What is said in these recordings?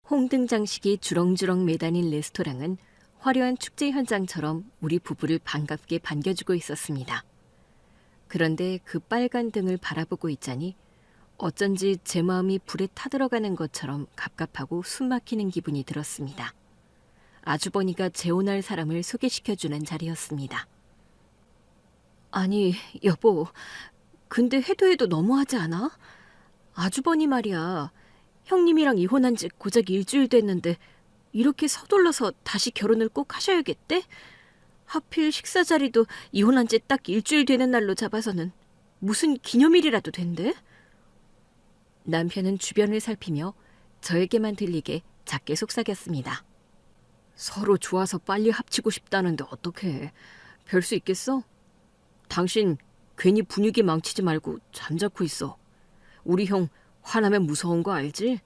홍등 장식이 주렁주렁 매다닌 레스토랑은 화려한 축제 현장처럼 우리 부부를 반갑게 반겨주고 있었습니다. 그런데 그 빨간 등을 바라보고 있자니 어쩐지 제 마음이 불에 타들어가는 것처럼 갑갑하고 숨막히는 기분이 들었습니다. 아주버니가 재혼할 사람을 소개시켜주는 자리였습니다. 아니, 여보, 근데 해도 너무하지 않아? 아주버니 말이야. 형님이랑 이혼한 지 고작 일주일 됐는데 이렇게 서둘러서 다시 결혼을 꼭 하셔야겠대? 하필 식사 자리도 이혼한 지 딱 일주일 되는 날로 잡아서는 무슨 기념일이라도 된대? 남편은 주변을 살피며 저에게만 들리게 작게 속삭였습니다. 서로 좋아서 빨리 합치고 싶다는데 어떡해. 별 수 있겠어? 당신 괜히 분위기 망치지 말고 잠자코 있어. 우리 형 화나면 무서운 거 알지?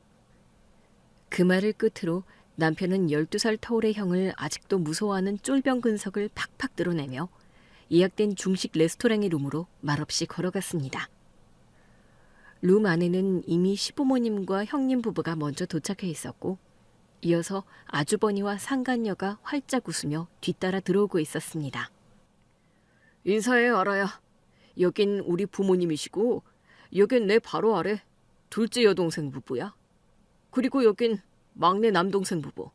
그 말을 끝으로 남편은 12살 터울의 형을 아직도 무서워하는 쫄병 근석을 팍팍 드러내며 예약된 중식 레스토랑의 룸으로 말없이 걸어갔습니다. 룸 안에는 이미 시부모님과 형님 부부가 먼저 도착해 있었고 이어서 아주버니와 상간녀가 활짝 웃으며 뒤따라 들어오고 있었습니다. 인사해, 알아야. 여긴 우리 부모님이시고 여긴 내 바로 아래 둘째 여동생 부부야. 그리고 여긴 막내 남동생 부부.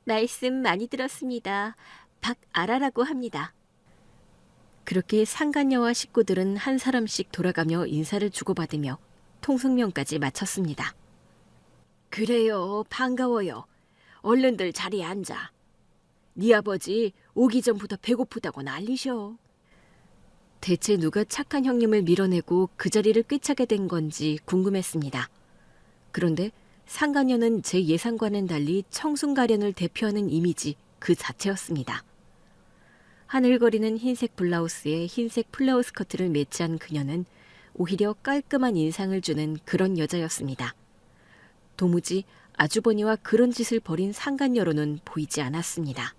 말씀 많이 들었습니다. 박아라라고 합니다. 그렇게 상간녀와 식구들은 한 사람씩 돌아가며 인사를 주고받으며 통성명까지 마쳤습니다. 그래요, 반가워요. 얼른들 자리에 앉아. 네 아버지 오기 전부터 배고프다고 난리셔. 대체 누가 착한 형님을 밀어내고 그 자리를 꿰차게 된 건지 궁금했습니다. 그런데 상간녀는 제 예상과는 달리 청순가련을 대표하는 이미지 그 자체였습니다. 하늘거리는 흰색 블라우스에 흰색 플레어 스커트를 매치한 그녀는 오히려 깔끔한 인상을 주는 그런 여자였습니다. 도무지 아주버니와 그런 짓을 벌인 상간녀로는 보이지 않았습니다.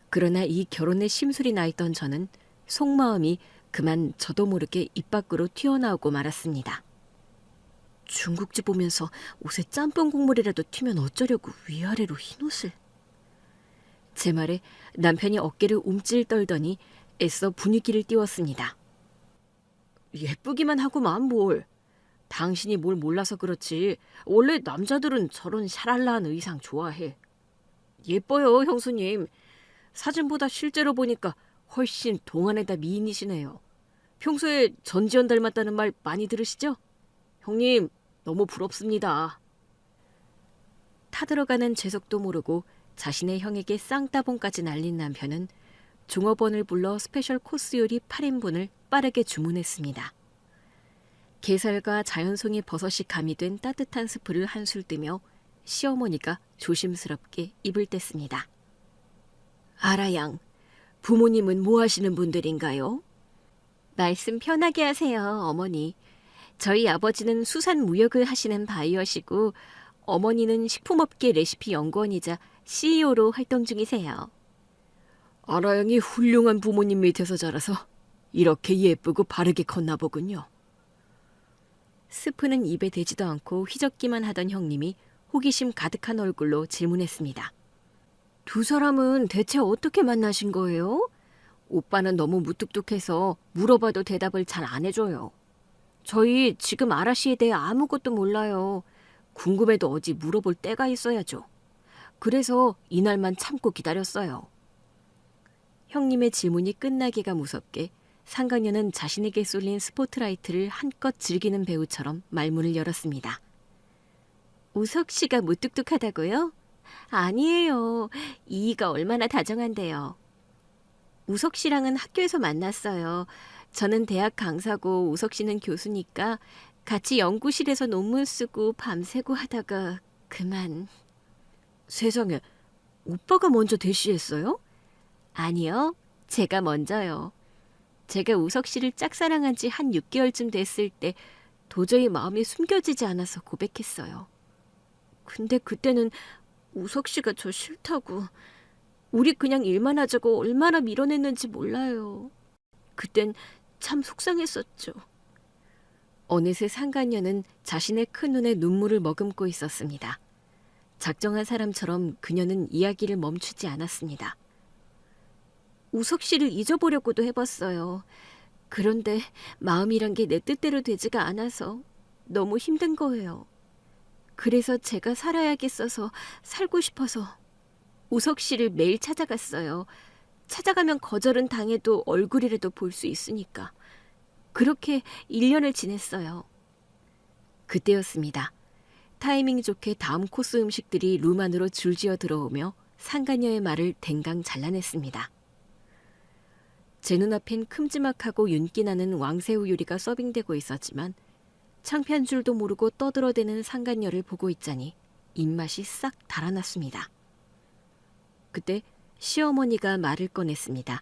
그러나 이 결혼에 심술이 나 있던 저는 속마음이 그만 저도 모르게 입 밖으로 튀어나오고 말았습니다. 중국집 보면서 옷에 짬뽕 국물이라도 튀면 어쩌려고 위아래로 흰옷을. 제 말에 남편이 어깨를 움찔 떨더니 애써 분위기를 띄웠습니다. 예쁘기만 하고만 뭘. 당신이 뭘 몰라서 그렇지. 원래 남자들은 저런 샤랄라한 의상 좋아해. 예뻐요, 형수님. 사진보다 실제로 보니까 훨씬 동안에다 미인이시네요. 평소에 전지현 닮았다는 말 많이 들으시죠? 형님, 너무 부럽습니다. 타들어가는 재석도 모르고 자신의 형에게 쌍따봉까지 날린 남편은 종업원을 불러 스페셜 코스 요리 8인분을 빠르게 주문했습니다. 게살과 자연송이 버섯이 가미된 따뜻한 스프를 한술 뜨며 시어머니가 조심스럽게 입을 뗐습니다. 아라양, 부모님은 뭐 하시는 분들인가요? 말씀 편하게 하세요, 어머니. 저희 아버지는 수산무역을 하시는 바이어시고 어머니는 식품업계 레시피 연구원이자 CEO로 활동 중이세요. 아라양이 훌륭한 부모님 밑에서 자라서 이렇게 예쁘고 바르게 컸나 보군요. 스프는 입에 대지도 않고 휘젓기만 하던 형님이 호기심 가득한 얼굴로 질문했습니다. 두 사람은 대체 어떻게 만나신 거예요? 오빠는 너무 무뚝뚝해서 물어봐도 대답을 잘 안 해줘요. 저희 지금 아라 씨에 대해 아무것도 몰라요. 궁금해도 어디 물어볼 때가 있어야죠. 그래서 이날만 참고 기다렸어요. 형님의 질문이 끝나기가 무섭게 상간녀는 자신에게 쏠린 스포트라이트를 한껏 즐기는 배우처럼 말문을 열었습니다. 우석 씨가 무뚝뚝하다고요? 아니에요. 이의가 얼마나 다정한데요. 우석 씨랑은 학교에서 만났어요. 저는 대학 강사고 우석 씨는 교수니까 같이 연구실에서 논문 쓰고 밤새고 하다가 그만. 세상에, 오빠가 먼저 대시했어요? 아니요, 제가 먼저요. 제가 우석 씨를 짝사랑한 지 한 6개월쯤 됐을 때 도저히 마음이 숨겨지지 않아서 고백했어요. 근데 그때는 우석 씨가 저 싫다고. 우리 그냥 일만 하자고 얼마나 밀어냈는지 몰라요. 그땐 참 속상했었죠. 어느새 상간녀는 자신의 큰 눈에 눈물을 머금고 있었습니다. 작정한 사람처럼 그녀는 이야기를 멈추지 않았습니다. 우석 씨를 잊어보려고도 해봤어요. 그런데 마음이란 게 내 뜻대로 되지가 않아서 너무 힘든 거예요. 그래서 제가 살아야겠어서 살고 싶어서 우석 씨를 매일 찾아갔어요. 찾아가면 거절은 당해도 얼굴이라도 볼 수 있으니까. 그렇게 1년을 지냈어요. 그때였습니다. 타이밍 좋게 다음 코스 음식들이 룸 안으로 줄지어 들어오며 상간녀의 말을 댕강 잘라냈습니다. 제 눈앞엔 큼지막하고 윤기나는 왕새우 요리가 서빙되고 있었지만 창피한 줄도 모르고 떠들어대는 상간녀를 보고 있자니 입맛이 싹 달아났습니다. 그때 시어머니가 말을 꺼냈습니다.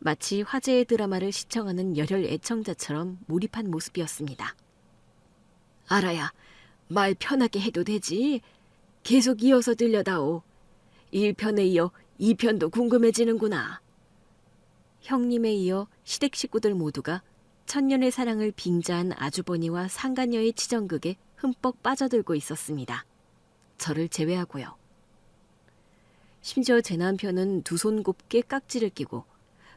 마치 화제의 드라마를 시청하는 열혈 애청자처럼 몰입한 모습이었습니다. 알아야, 말 편하게 해도 되지. 계속 이어서 들려다오. 1편에 이어 2편도 궁금해지는구나. 형님에 이어 시댁 식구들 모두가 천년의 사랑을 빙자한 아주버니와 상간녀의 치정극에 흠뻑 빠져들고 있었습니다. 저를 제외하고요. 심지어 제 남편은 두 손 곱게 깍지를 끼고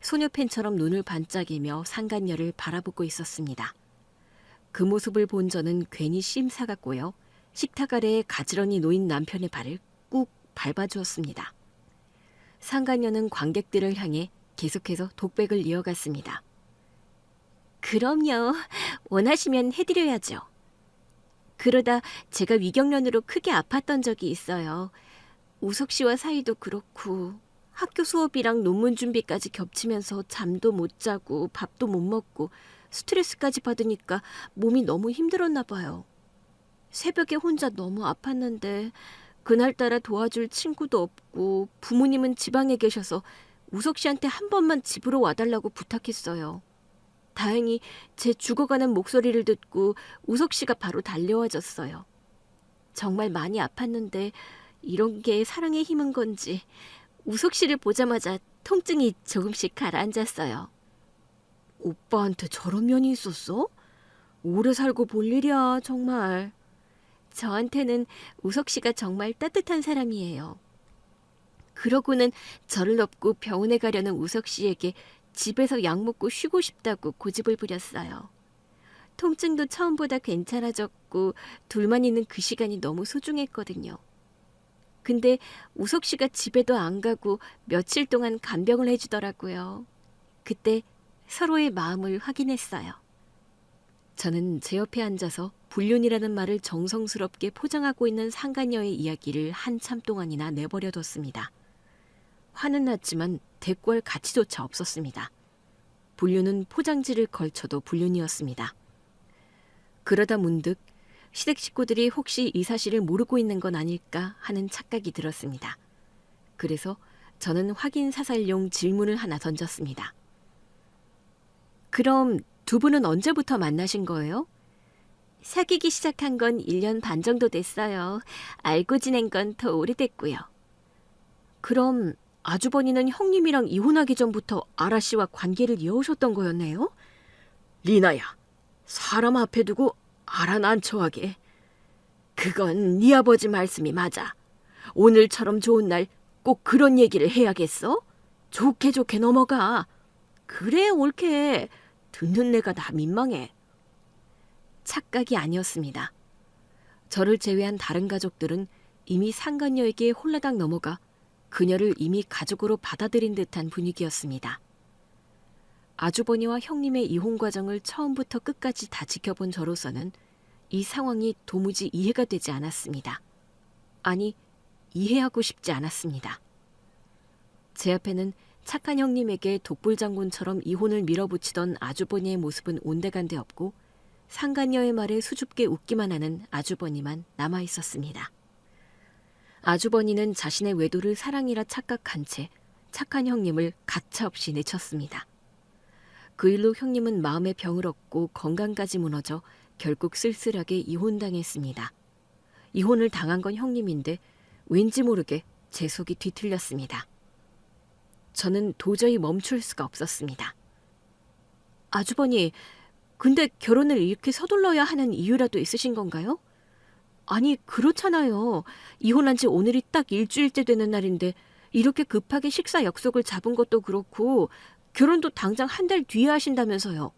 소녀팬처럼 눈을 반짝이며 상간녀를 바라보고 있었습니다. 그 모습을 본 저는 괜히 심사가 꼬여 식탁 아래에 가지런히 놓인 남편의 발을 꾹 밟아주었습니다. 상간녀는 관객들을 향해 계속해서 독백을 이어갔습니다. 그럼요. 원하시면 해드려야죠. 그러다 제가 위경련으로 크게 아팠던 적이 있어요. 우석 씨와 사이도 그렇고 학교 수업이랑 논문 준비까지 겹치면서 잠도 못 자고 밥도 못 먹고 스트레스까지 받으니까 몸이 너무 힘들었나 봐요. 새벽에 혼자 너무 아팠는데 그날따라 도와줄 친구도 없고 부모님은 지방에 계셔서 우석 씨한테 한 번만 집으로 와달라고 부탁했어요. 다행히 제 죽어가는 목소리를 듣고 우석 씨가 바로 달려와줬어요. 정말 많이 아팠는데 이런 게 사랑의 힘인 건지 우석 씨를 보자마자 통증이 조금씩 가라앉았어요. 오빠한테 저런 면이 있었어? 오래 살고 볼 일이야, 정말. 저한테는 우석 씨가 정말 따뜻한 사람이에요. 그러고는 저를 업고 병원에 가려는 우석 씨에게 집에서 약 먹고 쉬고 싶다고 고집을 부렸어요. 통증도 처음보다 괜찮아졌고 둘만 있는 그 시간이 너무 소중했거든요. 근데 우석 씨가 집에도 안 가고 며칠 동안 간병을 해주더라고요. 그때 서로의 마음을 확인했어요. 저는 제 옆에 앉아서 불륜이라는 말을 정성스럽게 포장하고 있는 상간녀의 이야기를 한참 동안이나 내버려뒀습니다. 화는 났지만 대꾸할 가치조차 없었습니다. 불륜은 포장지를 걸쳐도 불륜이었습니다. 그러다 문득 시댁 식구들이 혹시 이 사실을 모르고 있는 건 아닐까 하는 착각이 들었습니다. 그래서 저는 확인 사살용 질문을 하나 던졌습니다. 그럼 두 분은 언제부터 만나신 거예요? 사귀기 시작한 건 1년 반 정도 됐어요. 알고 지낸 건 더 오래됐고요. 그럼 아주버니는 형님이랑 이혼하기 전부터 아라 씨와 관계를 이어오셨던 거였네요? 리나야, 사람 앞에 두고 아라 난처하게. 그건 네 아버지 말씀이 맞아. 오늘처럼 좋은 날 꼭 그런 얘기를 해야겠어? 좋게 좋게 넘어가. 그래 옳게. 듣는 내가 다 민망해. 착각이 아니었습니다. 저를 제외한 다른 가족들은 이미 상간녀에게 홀라당 넘어가 그녀를 이미 가족으로 받아들인 듯한 분위기였습니다. 아주버니와 형님의 이혼 과정을 처음부터 끝까지 다 지켜본 저로서는 이 상황이 도무지 이해가 되지 않았습니다. 아니, 이해하고 싶지 않았습니다. 제 앞에는 착한 형님에게 독불장군처럼 이혼을 밀어붙이던 아주버니의 모습은 온데간데 없고 상간녀의 말에 수줍게 웃기만 하는 아주버니만 남아있었습니다. 아주버니는 자신의 외도를 사랑이라 착각한 채 착한 형님을 가차없이 내쳤습니다. 그 일로 형님은 마음의 병을 얻고 건강까지 무너져 결국 쓸쓸하게 이혼당했습니다. 이혼을 당한 건 형님인데 왠지 모르게 제 속이 뒤틀렸습니다. 저는 도저히 멈출 수가 없었습니다. 아주버니, 근데 결혼을 이렇게 서둘러야 하는 이유라도 있으신 건가요? 아니, 그렇잖아요. 이혼한 지 오늘이 딱 일주일째 되는 날인데 이렇게 급하게 식사 약속을 잡은 것도 그렇고 결혼도 당장 한 달 뒤에 하신다면서요.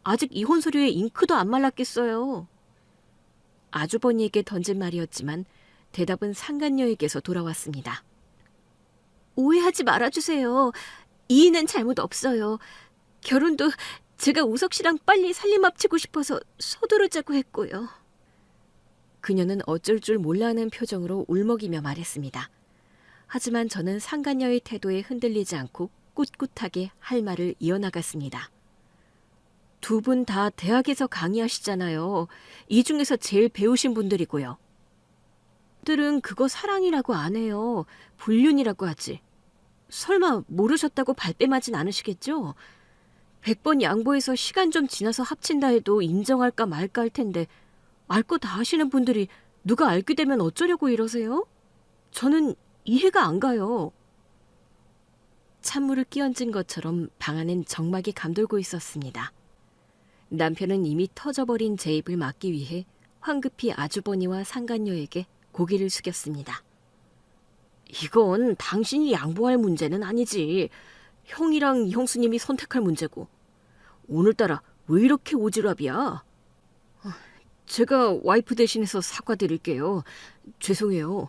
아직 이혼 서류에 잉크도 안 말랐겠어요. 아주버니에게 던진 말이었지만 대답은 상간녀에게서 돌아왔습니다. 오해하지 말아주세요. 이인은 잘못 없어요. 결혼도 제가 우석 씨랑 빨리 살림 합치고 싶어서 서두르자고 했고요. 그녀는 어쩔 줄 몰라하는 표정으로 울먹이며 말했습니다. 하지만 저는 상간녀의 태도에 흔들리지 않고 꿋꿋하게 할 말을 이어나갔습니다. 두 분 다 대학에서 강의하시잖아요. 이 중에서 제일 배우신 분들이고요. 들은 그거 사랑이라고 안 해요. 불륜이라고 하지. 설마 모르셨다고 발뺌하진 않으시겠죠? 100번 양보해서 시간 좀 지나서 합친다 해도 인정할까 말까 할 텐데 알 거 다 하시는 분들이 누가 알게 되면 어쩌려고 이러세요? 저는 이해가 안 가요. 찬물을 끼얹은 것처럼 방 안엔 정막이 감돌고 있었습니다. 남편은 이미 터져버린 제 입을 막기 위해 황급히 아주버니와 상간녀에게 고개를 숙였습니다. 이건 당신이 양보할 문제는 아니지. 형이랑 형수님이 선택할 문제고. 오늘따라 왜 이렇게 오지랖이야? 제가 와이프 대신해서 사과드릴게요. 죄송해요.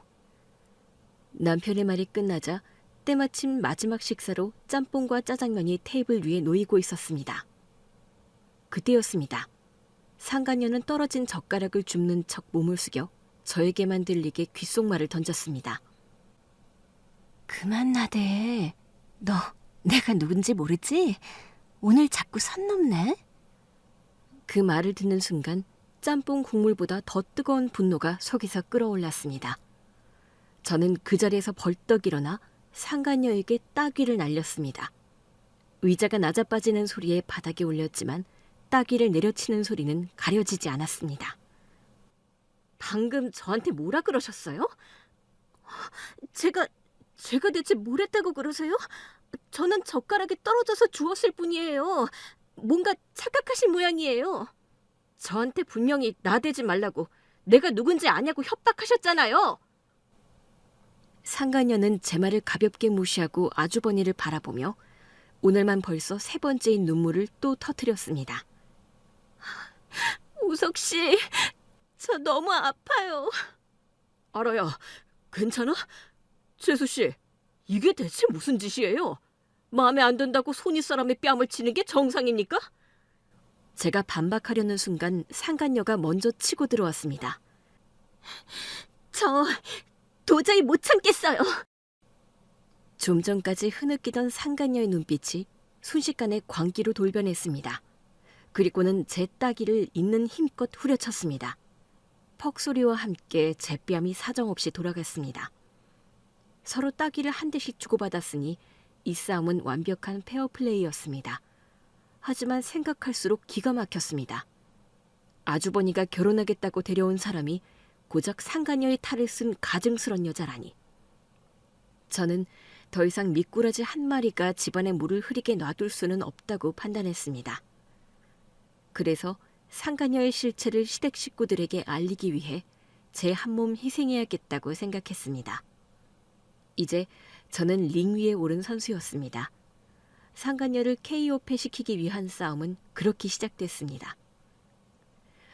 남편의 말이 끝나자 때마침 마지막 식사로 짬뽕과 짜장면이 테이블 위에 놓이고 있었습니다. 그때였습니다. 상간녀는 떨어진 젓가락을 줍는 척 몸을 숙여 저에게만 들리게 귓속말을 던졌습니다. 그만 나대. 너 내가 누군지 모르지? 오늘 자꾸 선 넘네. 그 말을 듣는 순간 짬뽕 국물보다 더 뜨거운 분노가 속에서 끌어올랐습니다. 저는 그 자리에서 벌떡 일어나 상간녀에게 따귀를 날렸습니다. 의자가 낮아빠지는 소리에 바닥에 올렸지만 따귀를 내려치는 소리는 가려지지 않았습니다. 방금 저한테 뭐라 그러셨어요? 제가 대체 뭘 했다고 그러세요? 저는 젓가락이 떨어져서 주웠을 뿐이에요. 뭔가 착각하신 모양이에요. 저한테 분명히 나대지 말라고 내가 누군지 아냐고 협박하셨잖아요. 상간녀는 제 말을 가볍게 무시하고 아주버니를 바라보며 오늘만 벌써 3번째인 눈물을 또 터뜨렸습니다. 우석 씨, 저 너무 아파요. 알아요. 괜찮아? 재수 씨, 이게 대체 무슨 짓이에요? 마음에 안 든다고 손윗 사람의 뺨을 치는 게 정상입니까? 제가 반박하려는 순간 상간녀가 먼저 치고 들어왔습니다. 저 도저히 못 참겠어요. 좀 전까지 흐느끼던 상간녀의 눈빛이 순식간에 광기로 돌변했습니다. 그리고는 제 따귀를 있는 힘껏 후려쳤습니다. 퍽 소리와 함께 제 뺨이 사정없이 돌아갔습니다. 서로 따귀를 한 대씩 주고받았으니 이 싸움은 완벽한 페어플레이였습니다. 하지만 생각할수록 기가 막혔습니다. 아주버니가 결혼하겠다고 데려온 사람이 고작 상간녀의 탈을 쓴 가증스런 여자라니. 저는 더 이상 미꾸라지 한 마리가 집안에 물을 흐리게 놔둘 수는 없다고 판단했습니다. 그래서 상간녀의 실체를 시댁 식구들에게 알리기 위해 제 한 몸 희생해야겠다고 생각했습니다. 이제 저는 링 위에 오른 선수였습니다. 상간녀를 KO 패시키기 위한 싸움은 그렇게 시작됐습니다.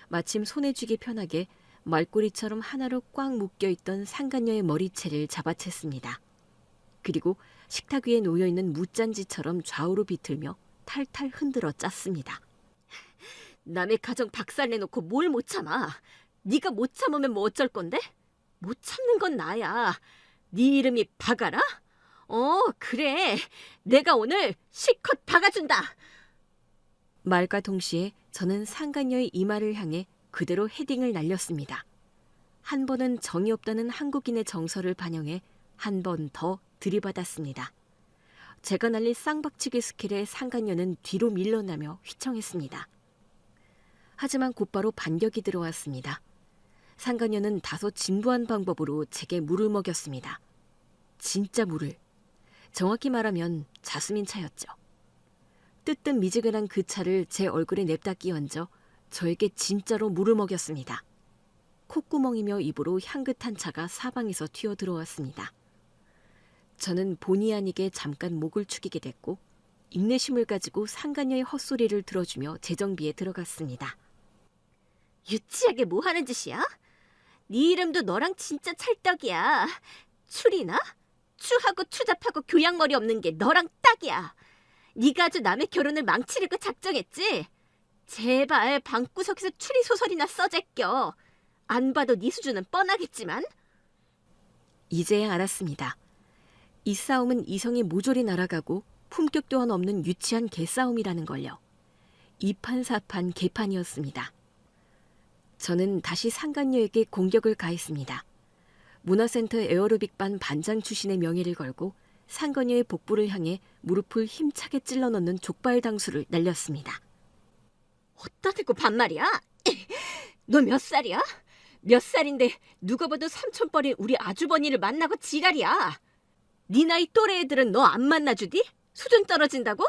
마침 손에 쥐기 편하게 말꼬리처럼 하나로 꽉 묶여있던 상간녀의 머리채를 잡아챘습니다. 그리고 식탁 위에 놓여있는 무짠지처럼 좌우로 비틀며 탈탈 흔들어 짰습니다. 남의 가정 박살내놓고 뭘 못 참아. 네가 못 참으면 뭐 어쩔 건데? 못 참는 건 나야. 네 이름이 박아라? 그래. 내가 오늘 실컷 박아준다. 말과 동시에 저는 상간녀의 이마를 향해 그대로 헤딩을 날렸습니다. 한 번은 정이 없다는 한국인의 정서를 반영해 한 번 더 들이받았습니다. 제가 날린 쌍박치기 스킬에 상간녀는 뒤로 밀려나며 휘청했습니다. 하지만 곧바로 반격이 들어왔습니다. 상간녀는 다소 진부한 방법으로 제게 물을 먹였습니다. 진짜 물을. 정확히 말하면 자스민 차였죠. 뜨뜻 미지근한 그 차를 제 얼굴에 냅다 끼얹어 저에게 진짜로 물을 먹였습니다. 콧구멍이며 입으로 향긋한 차가 사방에서 튀어 들어왔습니다. 저는 본의 아니게 잠깐 목을 축이게 됐고 인내심을 가지고 상간녀의 헛소리를 들어주며 재정비에 들어갔습니다. 유치하게 뭐 하는 짓이야? 네 이름도 너랑 진짜 찰떡이야. 추리나? 추하고 추잡하고 교양머리 없는 게 너랑 딱이야. 네가 아주 남의 결혼을 망치려고 작정했지? 제발 방구석에서 추리 소설이나 써제껴. 안 봐도 네 수준은 뻔하겠지만. 이제야 알았습니다. 이 싸움은 이성이 모조리 날아가고 품격 또한 없는 유치한 개싸움이라는 걸요. 이판사판 개판이었습니다. 저는 다시 상간녀에게 공격을 가했습니다. 문화센터 에어로빅반 반장 출신의 명예를 걸고 상간녀의 복부를 향해 무릎을 힘차게 찔러 넣는 족발 당수를 날렸습니다. 어따 대고 반말이야? 너 몇 살이야? 몇 살인데 누가 봐도 삼촌뻘인 우리 아주버니를 만나고 지랄이야. 네 나이 또래 애들은 너 안 만나주디? 수준 떨어진다고?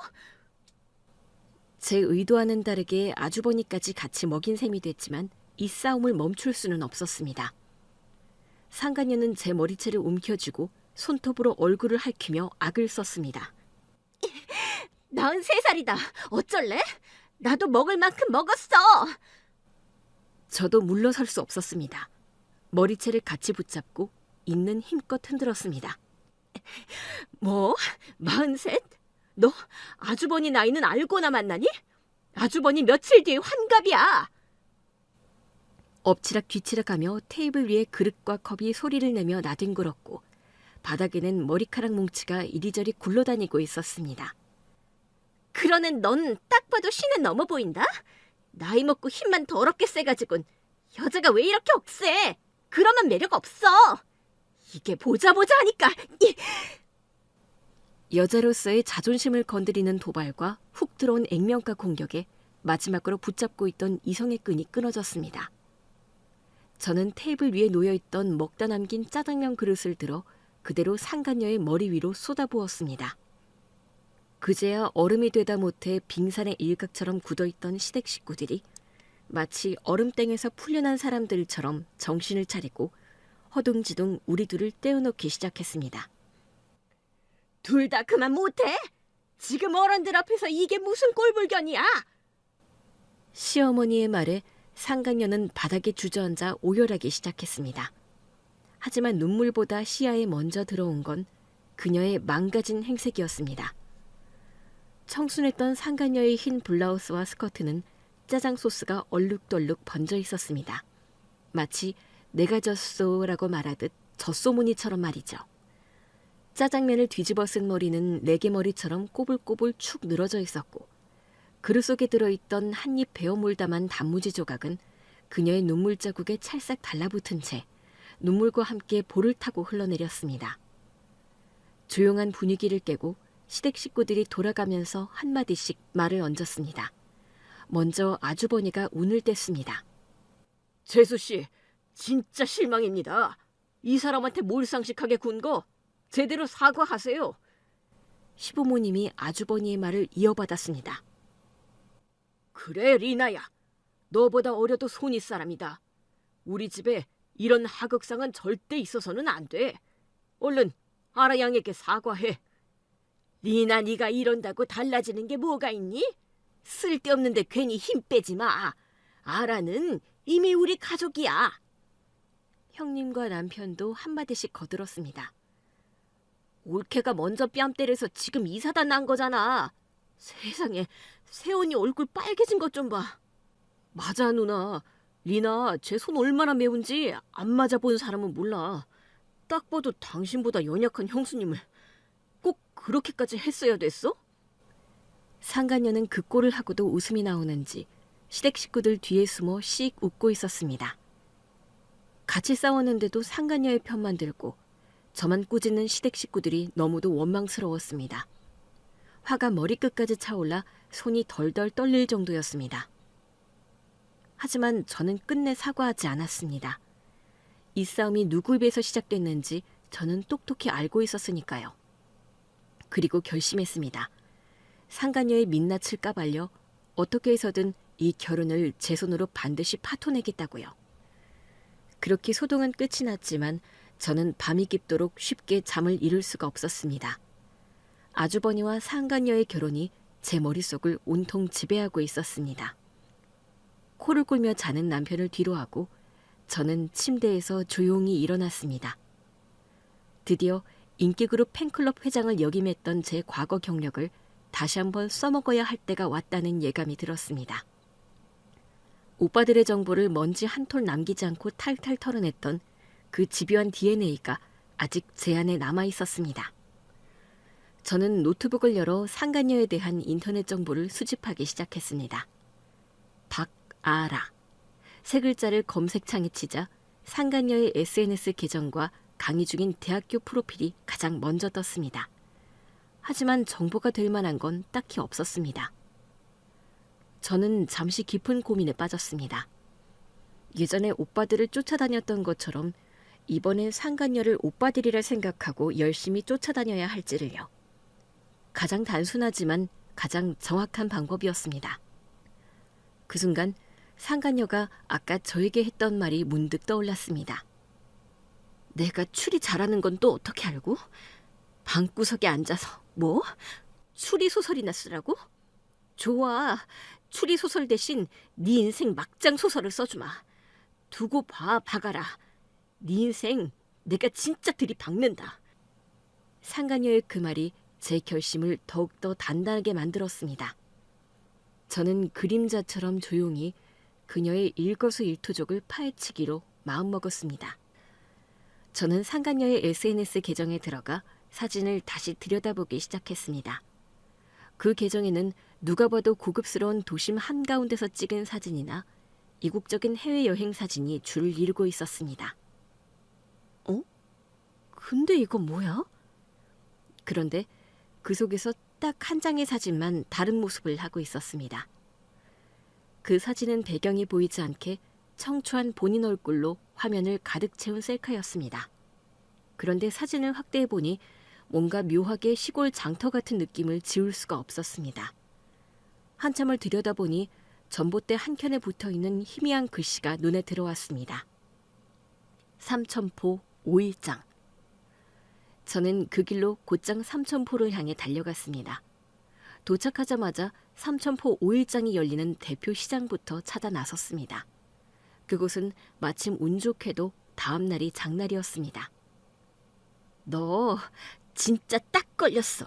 제 의도와는 다르게 아주버니까지 같이 먹인 셈이 됐지만 이 싸움을 멈출 수는 없었습니다. 상간녀는 제 머리채를 움켜쥐고 손톱으로 얼굴을 핥히며 악을 썼습니다. 43살이다. 어쩔래? 나도 먹을 만큼 먹었어. 저도 물러설 수 없었습니다. 머리채를 같이 붙잡고 있는 힘껏 흔들었습니다. 뭐? 43? 너 아주버니 나이는 알고나 만나니? 아주버니 며칠 뒤에 환갑이야. 엎치락 뒤치락하며 테이블 위에 그릇과 컵이 소리를 내며 나뒹굴었고 바닥에는 머리카락 뭉치가 이리저리 굴러다니고 있었습니다. 그러는 넌 딱 봐도 신은 넘어 보인다? 나이 먹고 힘만 더럽게 세가지고는 여자가 왜 이렇게 억세? 그러면 매력 없어. 이게 보자 하니까. 여자로서의 자존심을 건드리는 도발과 훅 들어온 액면가 공격에 마지막으로 붙잡고 있던 이성의 끈이 끊어졌습니다. 저는 테이블 위에 놓여있던 먹다 남긴 짜장면 그릇을 들어 그대로 상간녀의 머리 위로 쏟아부었습니다. 그제야 얼음이 되다 못해 빙산의 일각처럼 굳어있던 시댁 식구들이 마치 얼음땡에서 풀려난 사람들처럼 정신을 차리고 허둥지둥 우리 둘을 떼어놓기 시작했습니다. 둘 다 그만 못해? 지금 어른들 앞에서 이게 무슨 꼴불견이야? 시어머니의 말에 상간녀는 바닥에 주저앉아 오열하기 시작했습니다. 하지만 눈물보다 시야에 먼저 들어온 건 그녀의 망가진 행색이었습니다. 청순했던 상간녀의 흰 블라우스와 스커트는 짜장 소스가 얼룩덜룩 번져 있었습니다. 마치 내가 졌소라고 말하듯 젖소무늬처럼 말이죠. 짜장면을 뒤집어 쓴 머리는 레게머리처럼 꼬불꼬불 축 늘어져 있었고 그릇 속에 들어있던 한입 베어 물다만 단무지 조각은 그녀의 눈물 자국에 찰싹 달라붙은 채 눈물과 함께 볼을 타고 흘러내렸습니다. 조용한 분위기를 깨고 시댁 식구들이 돌아가면서 한마디씩 말을 얹었습니다. 먼저 아주버니가 운을 뗐습니다. 재수씨, 진짜 실망입니다. 이 사람한테 몰상식하게 군 거 제대로 사과하세요. 시부모님이 아주버니의 말을 이어받았습니다. 그래, 리나야. 너보다 어려도 손윗 사람이다. 우리 집에 이런 하극상은 절대 있어서는 안 돼. 얼른 아라 양에게 사과해. 리나, 네가 이런다고 달라지는 게 뭐가 있니? 쓸데없는데 괜히 힘 빼지 마. 아라는 이미 우리 가족이야. 형님과 남편도 한마디씩 거들었습니다. 올케가 먼저 뺨 때려서 지금 이사다 난 거잖아. 세상에, 세훈이 얼굴 빨개진 것 좀 봐. 맞아, 누나. 리나, 제 손 얼마나 매운지 안 맞아본 사람은 몰라. 딱 봐도 당신보다 연약한 형수님을 꼭 그렇게까지 했어야 됐어? 상간녀는 그 꼴을 하고도 웃음이 나오는지 시댁 식구들 뒤에 숨어 씩 웃고 있었습니다. 같이 싸웠는데도 상간녀의 편만 들고 저만 꾸짖는 시댁 식구들이 너무도 원망스러웠습니다. 화가 머리끝까지 차올라 손이 덜덜 떨릴 정도였습니다. 하지만 저는 끝내 사과하지 않았습니다. 이 싸움이 누구 입에서 시작됐는지 저는 똑똑히 알고 있었으니까요. 그리고 결심했습니다. 상간녀의 민낯을 까발려 어떻게 해서든 이 결혼을 제 손으로 반드시 파토내겠다고요. 그렇게 소동은 끝이 났지만 저는 밤이 깊도록 쉽게 잠을 이룰 수가 없었습니다. 아주버니와 상간녀의 결혼이 제 머릿속을 온통 지배하고 있었습니다. 코를 골며 자는 남편을 뒤로하고 저는 침대에서 조용히 일어났습니다. 드디어 인기그룹 팬클럽 회장을 역임했던 제 과거 경력을 다시 한번 써먹어야 할 때가 왔다는 예감이 들었습니다. 오빠들의 정보를 먼지 한 톨 남기지 않고 탈탈 털어냈던 그 집요한 DNA가 아직 제 안에 남아 있었습니다. 저는 노트북을 열어 상간녀에 대한 인터넷 정보를 수집하기 시작했습니다. 박아라. 세 글자를 검색창에 치자 상간녀의 SNS 계정과 강의 중인 대학교 프로필이 가장 먼저 떴습니다. 하지만 정보가 될 만한 건 딱히 없었습니다. 저는 잠시 깊은 고민에 빠졌습니다. 예전에 오빠들을 쫓아다녔던 것처럼 이번엔 상간녀를 오빠들이라 생각하고 열심히 쫓아다녀야 할지를요. 가장 단순하지만 가장 정확한 방법이었습니다. 그 순간 상간녀가 아까 저에게 했던 말이 문득 떠올랐습니다. 내가 추리 잘하는 건 또 어떻게 알고? 방구석에 앉아서 뭐? 추리소설이나 쓰라고? 좋아. 추리소설 대신 네 인생 막장 소설을 써주마. 두고 봐, 박아라. 네 인생 내가 진짜 들이박는다. 상간녀의 그 말이 제 결심을 더욱더 단단하게 만들었습니다. 저는 그림자처럼 조용히 그녀의 일거수일투족을 파헤치기로 마음먹었습니다. 저는 상간녀의 SNS 계정에 들어가 사진을 다시 들여다보기 시작했습니다. 그 계정에는 누가 봐도 고급스러운 도심 한가운데서 찍은 사진이나 이국적인 해외여행 사진이 줄을 이루고 있었습니다. 근데 이건 뭐야? 그런데 그 속에서 딱 한 장의 사진만 다른 모습을 하고 있었습니다. 그 사진은 배경이 보이지 않게 청초한 본인 얼굴로 화면을 가득 채운 셀카였습니다. 그런데 사진을 확대해보니 뭔가 묘하게 시골 장터 같은 느낌을 지울 수가 없었습니다. 한참을 들여다보니 전봇대 한켠에 붙어있는 희미한 글씨가 눈에 들어왔습니다. 삼천포 5일장. 저는 그 길로 곧장 삼천포를 향해 달려갔습니다. 도착하자마자 삼천포 5일장이 열리는 대표 시장부터 찾아 나섰습니다. 그곳은 마침 운 좋게도 다음 날이 장날이었습니다. 너 진짜 딱 걸렸어.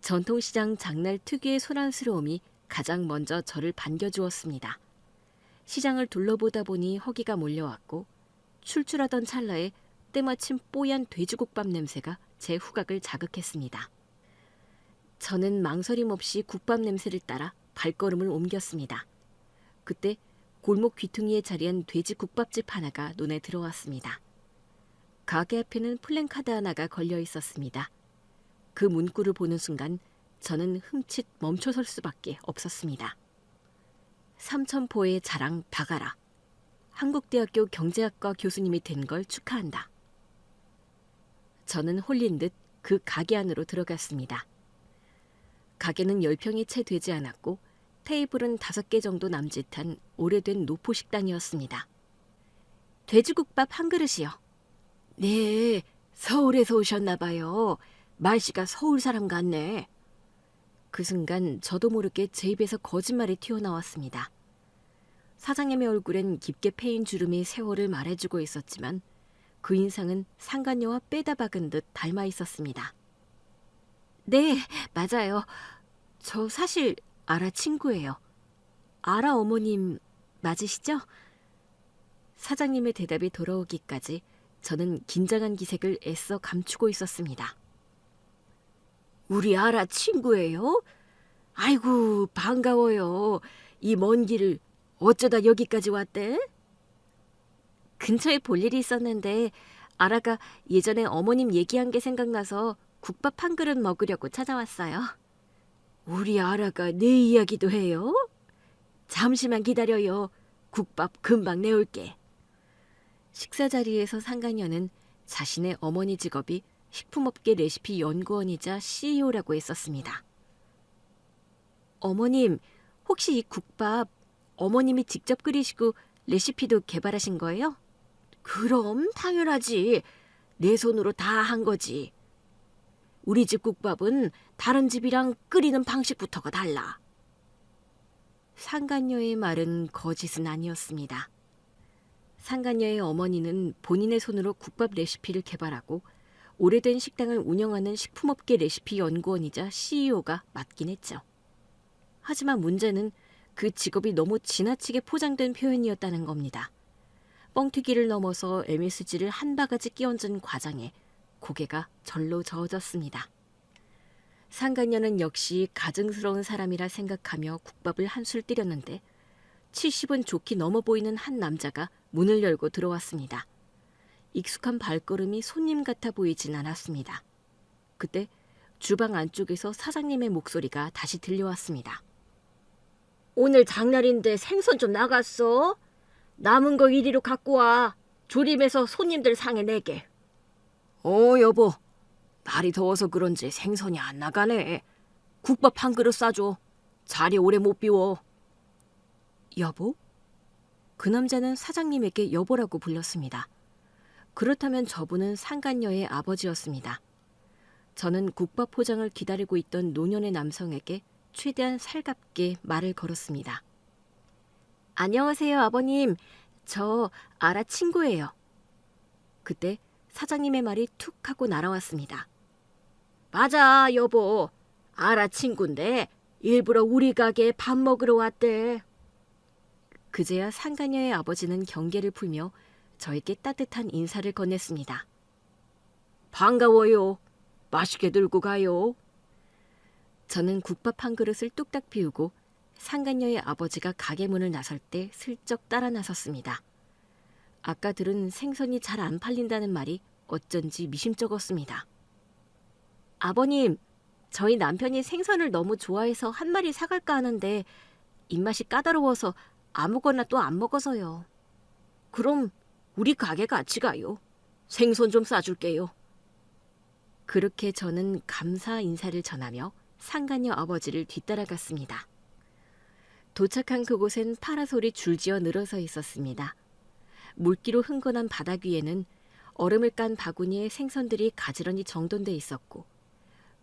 전통시장 장날 특유의 소란스러움이 가장 먼저 저를 반겨주었습니다. 시장을 둘러보다 보니 허기가 몰려왔고 출출하던 찰나에 때마침 뽀얀 돼지국밥 냄새가 제 후각을 자극했습니다. 저는 망설임 없이 국밥 냄새를 따라 발걸음을 옮겼습니다. 그때 골목 귀퉁이에 자리한 돼지국밥집 하나가 눈에 들어왔습니다. 가게 앞에는 플랜카드 하나가 걸려 있었습니다. 그 문구를 보는 순간 저는 흠칫 멈춰설 수밖에 없었습니다. 삼천포의 자랑 박아라. 한국대학교 경제학과 교수님이 된 걸 축하한다. 저는 홀린 듯 그 가게 안으로 들어갔습니다. 가게는 10평이 채 되지 않았고 테이블은 5개 정도 남짓한 오래된 노포 식당이었습니다. 돼지국밥 한 그릇이요. 네, 서울에서 오셨나 봐요. 말씨가 서울 사람 같네. 그 순간 저도 모르게 제 입에서 거짓말이 튀어나왔습니다. 사장님의 얼굴엔 깊게 패인 주름이 세월을 말해주고 있었지만 그 인상은 상간녀와 빼다 박은 듯 닮아 있었습니다. 네, 맞아요. 저 사실 아라 친구예요. 아라 어머님 맞으시죠? 사장님의 대답이 돌아오기까지 저는 긴장한 기색을 애써 감추고 있었습니다. 우리 아라 친구예요? 아이고 반가워요. 이 먼 길을 어쩌다 여기까지 왔대? 근처에 볼 일이 있었는데 아라가 예전에 어머님 얘기한 게 생각나서 국밥 한 그릇 먹으려고 찾아왔어요. 우리 아라가 내 이야기도 해요? 잠시만 기다려요. 국밥 금방 내올게. 식사 자리에서 상간녀는 자신의 어머니 직업이 식품업계 레시피 연구원이자 CEO라고 했었습니다. 어머님, 혹시 이 국밥 어머님이 직접 끓이시고 레시피도 개발하신 거예요? 그럼 당연하지. 내 손으로 다 한 거지. 우리 집 국밥은 다른 집이랑 끓이는 방식부터가 달라. 상간녀의 말은 거짓은 아니었습니다. 상간녀의 어머니는 본인의 손으로 국밥 레시피를 개발하고 오래된 식당을 운영하는 식품업계 레시피 연구원이자 CEO가 맞긴 했죠. 하지만 문제는 그 직업이 너무 지나치게 포장된 표현이었다는 겁니다. 뻥튀기를 넘어서 MSG를 한 바가지 끼얹은 과장에 고개가 절로 저어졌습니다. 상간녀는 역시 가증스러운 사람이라 생각하며 국밥을 한술 때렸는데 70은 좋게 넘어 보이는 한 남자가 문을 열고 들어왔습니다. 익숙한 발걸음이 손님 같아 보이진 않았습니다. 그때 주방 안쪽에서 사장님의 목소리가 다시 들려왔습니다. 오늘 장날인데 생선 좀 나갔어? 남은 거 이리로 갖고 와. 조림해서 손님들 상에 내게. 여보. 날이 더워서 그런지 생선이 안 나가네. 국밥 한 그릇 싸줘. 자리 오래 못 비워. 여보? 그 남자는 사장님에게 여보라고 불렸습니다. 그렇다면 저분은 상간녀의 아버지였습니다. 저는 국밥 포장을 기다리고 있던 노년의 남성에게 최대한 살갑게 말을 걸었습니다. 안녕하세요, 아버님. 저 아라 친구예요. 그때 사장님의 말이 툭 하고 날아왔습니다. 맞아, 여보. 아라 친구인데 일부러 우리 가게에 밥 먹으러 왔대. 그제야 상간녀의 아버지는 경계를 풀며 저에게 따뜻한 인사를 건넸습니다. 반가워요. 맛있게 들고 가요. 저는 국밥 한 그릇을 뚝딱 비우고 상간녀의 아버지가 가게 문을 나설 때 슬쩍 따라 나섰습니다. 아까 들은 생선이 잘 안 팔린다는 말이 어쩐지 미심쩍었습니다. 아버님, 저희 남편이 생선을 너무 좋아해서 한 마리 사갈까 하는데 입맛이 까다로워서 아무거나 또 안 먹어서요. 그럼 우리 가게 같이 가요. 생선 좀 싸줄게요. 그렇게 저는 감사 인사를 전하며 상간녀 아버지를 뒤따라갔습니다. 도착한 그곳엔 파라솔이 줄지어 늘어서 있었습니다. 물기로 흥건한 바닥 위에는 얼음을 깐 바구니에 생선들이 가지런히 정돈돼 있었고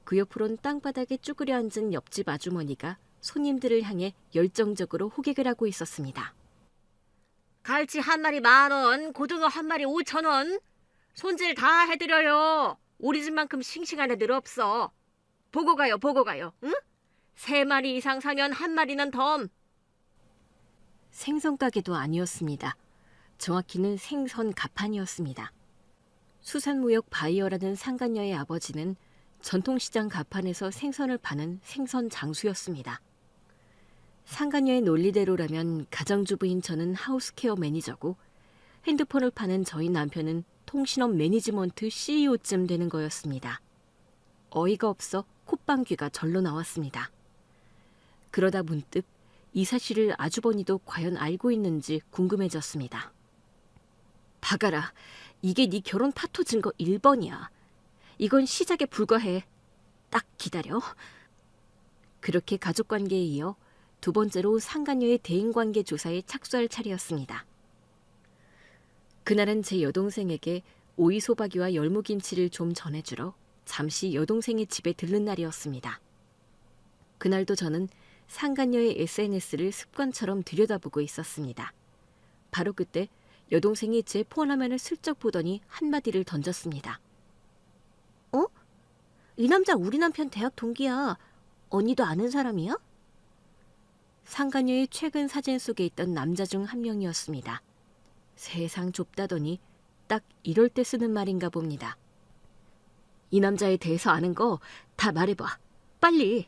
그 옆으론 땅바닥에 쭈그려 앉은 옆집 아주머니가 손님들을 향해 열정적으로 호객을 하고 있었습니다. 갈치 한 마리 10,000원, 고등어 한 마리 5,000원. 손질 다 해드려요. 우리 집만큼 싱싱한 애들 없어. 보고 가요, 보고 가요. 응? 3마리 이상 사면 한 마리는 덤. 생선 가게도 아니었습니다. 정확히는 생선 가판이었습니다. 수산무역 바이어라는 상간녀의 아버지는 전통시장 가판에서 생선을 파는 생선 장수였습니다. 상간녀의 논리대로라면 가정주부인 저는 하우스케어 매니저고 핸드폰을 파는 저희 남편은 통신업 매니지먼트 CEO쯤 되는 거였습니다. 어이가 없어 콧방귀가 절로 나왔습니다. 그러다 문득 이 사실을 아주버니도 과연 알고 있는지 궁금해졌습니다. 박아라, 이게 네 결혼 파토 증거 1번이야. 이건 시작에 불과해. 딱 기다려. 그렇게 가족관계에 이어 두 번째로 상간녀의 대인관계 조사에 착수할 차례였습니다. 그날은 제 여동생에게 오이소박이와 열무김치를 좀 전해주러 잠시 여동생의 집에 들른 날이었습니다. 그날도 저는 상간녀의 SNS를 습관처럼 들여다보고 있었습니다. 바로 그때 여동생이 제 폰화면을 슬쩍 보더니 한마디를 던졌습니다. 이 남자 우리 남편 대학 동기야. 언니도 아는 사람이야? 상간녀의 최근 사진 속에 있던 남자 중 한 명이었습니다. 세상 좁다더니 딱 이럴 때 쓰는 말인가 봅니다. 이 남자에 대해서 아는 거 다 말해봐. 빨리.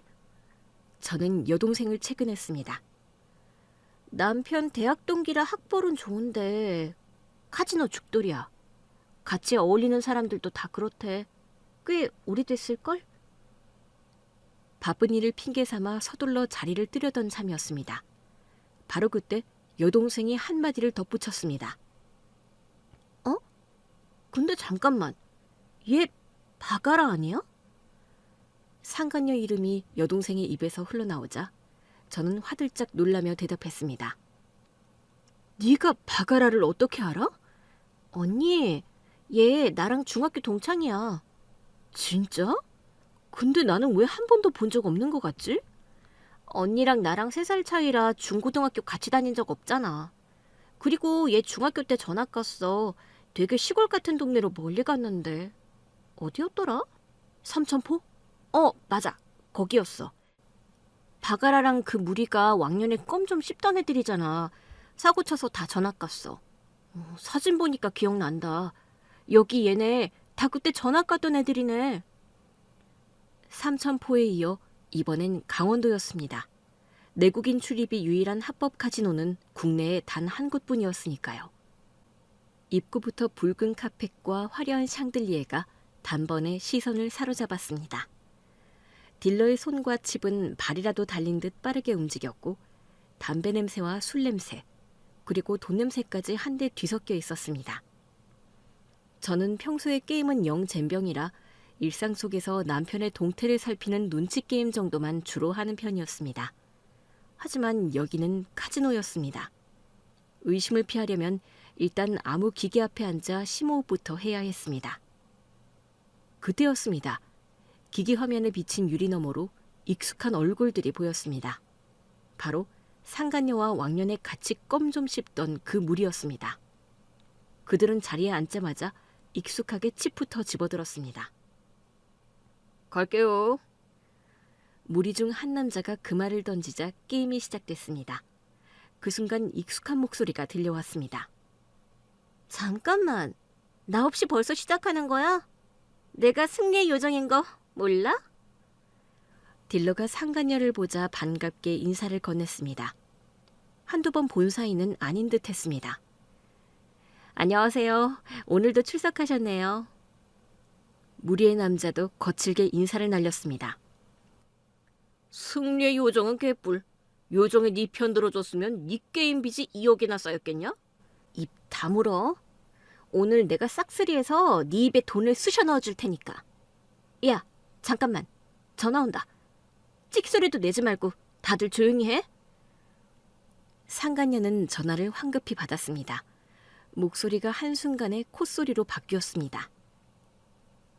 저는 여동생을 채근했습니다. 남편 대학 동기라 학벌은 좋은데 카지노 죽돌이야. 같이 어울리는 사람들도 다 그렇대. 꽤 오래됐을걸? 바쁜 일을 핑계삼아 서둘러 자리를 뜨려던 참이었습니다. 바로 그때 여동생이 한마디를 덧붙였습니다. 근데 잠깐만. 얘 바가라 아니야? 상간녀 이름이 여동생의 입에서 흘러나오자 저는 화들짝 놀라며 대답했습니다. 네가 바가라를 어떻게 알아? 언니, 얘 나랑 중학교 동창이야. 진짜? 근데 나는 왜 한 번도 본 적 없는 것 같지? 언니랑 나랑 3살 차이라 중고등학교 같이 다닌 적 없잖아. 그리고 얘 중학교 때 전학 갔어. 되게 시골 같은 동네로 멀리 갔는데. 어디였더라? 삼천포? 맞아. 거기였어. 바가라랑 그 무리가 왕년에 껌 좀 씹던 애들이잖아. 사고 쳐서 다 전학 갔어. 사진 보니까 기억난다. 여기 얘네 다 그때 전학 갔던 애들이네. 삼천포에 이어 이번엔 강원도였습니다. 내국인 출입이 유일한 합법 카지노는 국내에 단 한 곳뿐이었으니까요. 입구부터 붉은 카펫과 화려한 샹들리에가 단번에 시선을 사로잡았습니다. 딜러의 손과 칩은 발이라도 달린 듯 빠르게 움직였고 담배 냄새와 술 냄새, 그리고 돈 냄새까지 한데 뒤섞여 있었습니다. 저는 평소에 게임은 영 젬병이라 일상 속에서 남편의 동태를 살피는 눈치 게임 정도만 주로 하는 편이었습니다. 하지만 여기는 카지노였습니다. 의심을 피하려면 일단 아무 기계 앞에 앉아 심호흡부터 해야 했습니다. 그때였습니다. 기기 화면에 비친 유리 너머로 익숙한 얼굴들이 보였습니다. 바로 상간녀와 왕년에 같이 껌 좀 씹던 그 무리였습니다. 그들은 자리에 앉자마자 익숙하게 칩부터 집어들었습니다. 갈게요. 무리 중 한 남자가 그 말을 던지자 게임이 시작됐습니다. 그 순간 익숙한 목소리가 들려왔습니다. 잠깐만, 나 없이 벌써 시작하는 거야? 내가 승리의 요정인 거 몰라? 딜러가 상간녀를 보자 반갑게 인사를 건넸습니다. 한두 번 본 사이는 아닌 듯 했습니다. 안녕하세요. 오늘도 출석하셨네요. 무리의 남자도 거칠게 인사를 날렸습니다. 승리의 요정은 개뿔. 요정이 네 편 들어줬으면 네 게임 빚이 2억이나 쌓였겠냐? 입 다물어. 오늘 내가 싹쓸이해서 네 입에 돈을 쑤셔 넣어줄 테니까. 야, 잠깐만. 전화 온다. 찍소리도 내지 말고 다들 조용히 해. 상간녀는 전화를 황급히 받았습니다. 목소리가 한순간에 콧소리로 바뀌었습니다.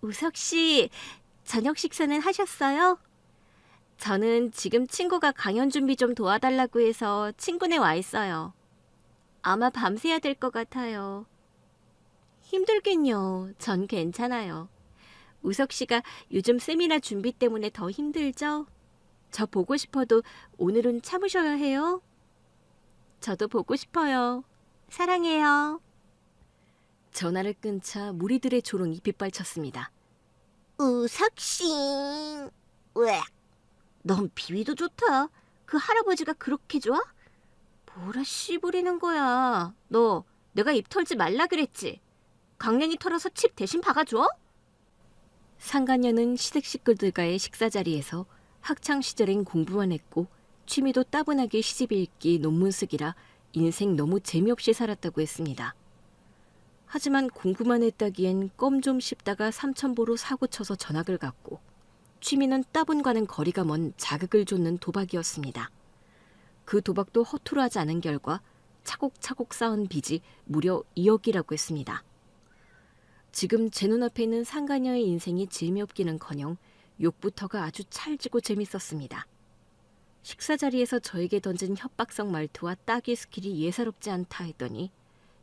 우석 씨, 저녁 식사는 하셨어요? 저는 지금 친구가 강연 준비 좀 도와달라고 해서 친구네 와 있어요. 아마 밤새야 될 것 같아요. 힘들긴요. 전 괜찮아요. 우석 씨가 요즘 세미나 준비 때문에 더 힘들죠? 저 보고 싶어도 오늘은 참으셔야 해요. 저도 보고 싶어요. 사랑해요. 전화를 끊자 무리들의 조롱이 빗발쳤습니다. 우석 씨, 왜? 넌 비위도 좋다. 그 할아버지가 그렇게 좋아? 뭐라 씨 부리는 거야. 너 내가 입 털지 말라 그랬지. 강냉이 털어서 칩 대신 박아줘? 상간녀는 시댁 식구들과의 식사 자리에서 학창 시절엔 공부만 했고 취미도 따분하게 시집 읽기, 논문 쓰기라 인생 너무 재미없이 살았다고 했습니다. 하지만 공부만 했다기엔 껌 좀 씹다가 삼천보로 사고쳐서 전학을 갔고 취미는 따분과는 거리가 먼 자극을 줬는 도박이었습니다. 그 도박도 허투루 하지 않은 결과 차곡차곡 쌓은 빚이 무려 2억이라고 했습니다. 지금 제 눈앞에 있는 상간녀의 인생이 재미없기는커녕 욕부터가 아주 찰지고 재밌었습니다. 식사 자리에서 저에게 던진 협박성 말투와 따귀 스킬이 예사롭지 않다 했더니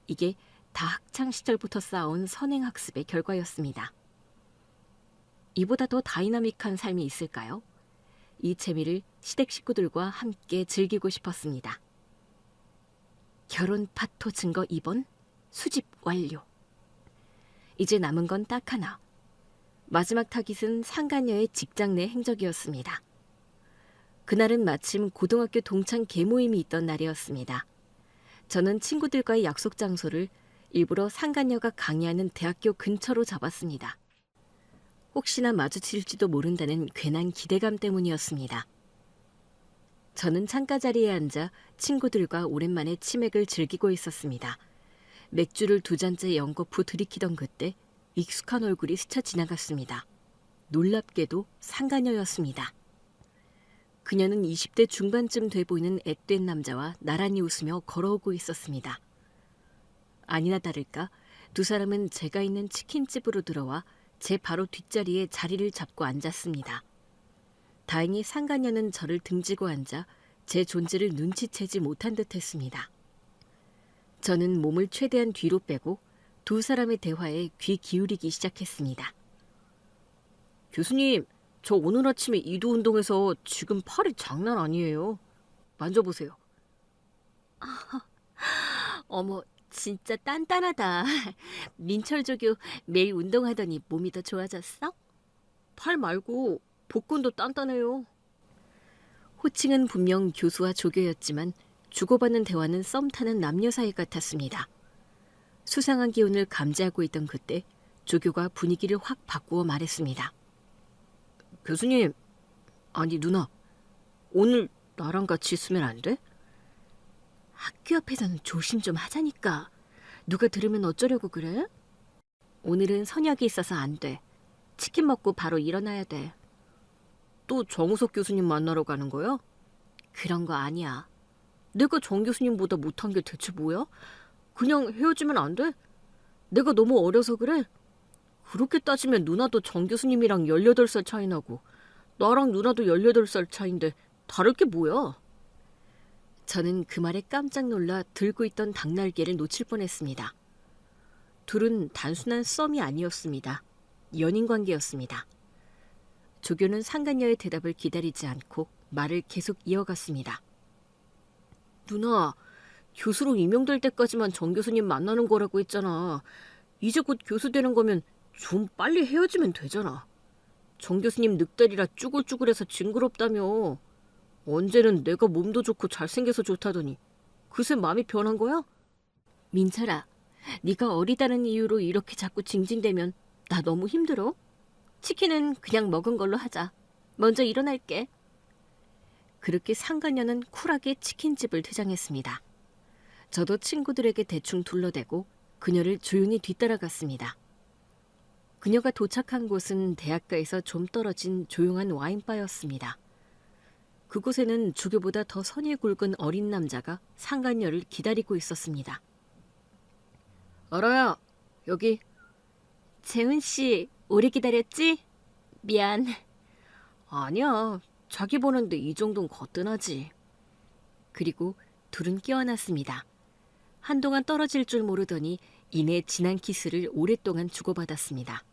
이게 다 학창 시절부터 쌓아온 선행학습의 결과였습니다. 이보다 더 다이나믹한 삶이 있을까요? 이 재미를 시댁 식구들과 함께 즐기고 싶었습니다. 결혼 파토 증거 2번 수집 완료. 이제 남은 건 딱 하나. 마지막 타깃은 상간녀의 직장 내 행적이었습니다. 그날은 마침 고등학교 동창 계모임이 있던 날이었습니다. 저는 친구들과의 약속 장소를 일부러 상간녀가 강의하는 대학교 근처로 잡았습니다. 혹시나 마주칠지도 모른다는 괜한 기대감 때문이었습니다. 저는 창가 자리에 앉아 친구들과 오랜만에 치맥을 즐기고 있었습니다. 맥주를 2잔째 연거푸 들이키던 그때 익숙한 얼굴이 스쳐 지나갔습니다. 놀랍게도 상간녀였습니다. 그녀는 20대 중반쯤 돼 보이는 앳된 남자와 나란히 웃으며 걸어오고 있었습니다. 아니나 다를까 두 사람은 제가 있는 치킨집으로 들어와 제 바로 뒷자리에 자리를 잡고 앉았습니다. 다행히 상간녀는 저를 등지고 앉아 제 존재를 눈치채지 못한 듯 했습니다. 저는 몸을 최대한 뒤로 빼고 두 사람의 대화에 귀 기울이기 시작했습니다. 교수님, 저 오늘 아침에 이두 운동해서 지금 팔이 장난 아니에요. 만져보세요. 어머, 진짜 단단하다. 민철조교 매일 운동하더니 몸이 더 좋아졌어? 팔 말고 복근도 단단해요. 호칭은 분명 교수와 조교였지만 주고받는 대화는 썸 타는 남녀 사이 같았습니다. 수상한 기운을 감지하고 있던 그때 조교가 분위기를 확 바꾸어 말했습니다. 교수님, 아니 누나, 오늘 나랑 같이 있으면 안 돼? 학교 앞에서는 조심 좀 하자니까. 누가 들으면 어쩌려고 그래? 오늘은 선약이 있어서 안 돼. 치킨 먹고 바로 일어나야 돼. 또 정우석 교수님 만나러 가는 거야? 그런 거 아니야. 내가 정 교수님보다 못한 게 대체 뭐야? 그냥 헤어지면 안 돼? 내가 너무 어려서 그래? 그렇게 따지면 누나도 정 교수님이랑 18살 차이 나고 나랑 누나도 18살 차인데 다를 게 뭐야? 저는 그 말에 깜짝 놀라 들고 있던 닭날개를 놓칠 뻔했습니다. 둘은 단순한 썸이 아니었습니다. 연인 관계였습니다. 조교는 상간녀의 대답을 기다리지 않고 말을 계속 이어갔습니다. 누나, 교수로 임용될 때까지만 정 교수님 만나는 거라고 했잖아. 이제 곧 교수 되는 거면 좀 빨리 헤어지면 되잖아. 정 교수님 늑대리라 쭈글쭈글해서 징그럽다며. 언제는 내가 몸도 좋고 잘생겨서 좋다더니 그새 마음이 변한 거야? 민철아, 네가 어리다는 이유로 이렇게 자꾸 징징대면 나 너무 힘들어. 치킨은 그냥 먹은 걸로 하자. 먼저 일어날게. 그렇게 상간녀는 쿨하게 치킨집을 퇴장했습니다. 저도 친구들에게 대충 둘러대고 그녀를 조용히 뒤따라갔습니다. 그녀가 도착한 곳은 대학가에서 좀 떨어진 조용한 와인바였습니다. 그곳에는 조교보다 더 선이 굵은 어린 남자가 상간녀를 기다리고 있었습니다. 알아야, 여기. 재훈 씨, 오래 기다렸지? 미안. 아니야, 자기 보는데 이 정도는 거뜬하지. 그리고 둘은 껴안았습니다. 한동안 떨어질 줄 모르더니 이내 진한 키스를 오랫동안 주고받았습니다.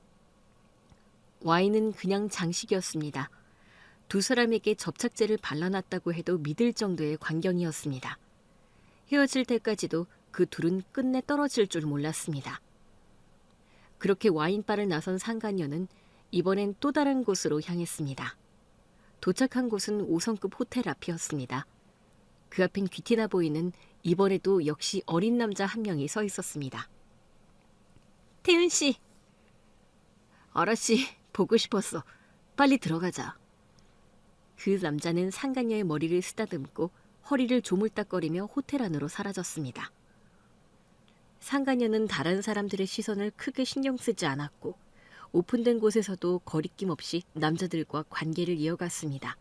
와인은 그냥 장식이었습니다. 두 사람에게 접착제를 발라놨다고 해도 믿을 정도의 광경이었습니다. 헤어질 때까지도 그 둘은 끝내 떨어질 줄 몰랐습니다. 그렇게 와인바를 나선 상간녀는 이번엔 또 다른 곳으로 향했습니다. 도착한 곳은 5성급 호텔 앞이었습니다. 그 앞엔 귀티나 보이는 이번에도 역시 어린 남자 한 명이 서 있었습니다. 태윤 씨. 아라씨, 보고 싶었어. 빨리 들어가자. 그 남자는 상간녀의 머리를 쓰다듬고 허리를 조물딱거리며 호텔 안으로 사라졌습니다. 상간녀는 다른 사람들의 시선을 크게 신경 쓰지 않았고 오픈된 곳에서도 거리낌 없이 남자들과 관계를 이어갔습니다.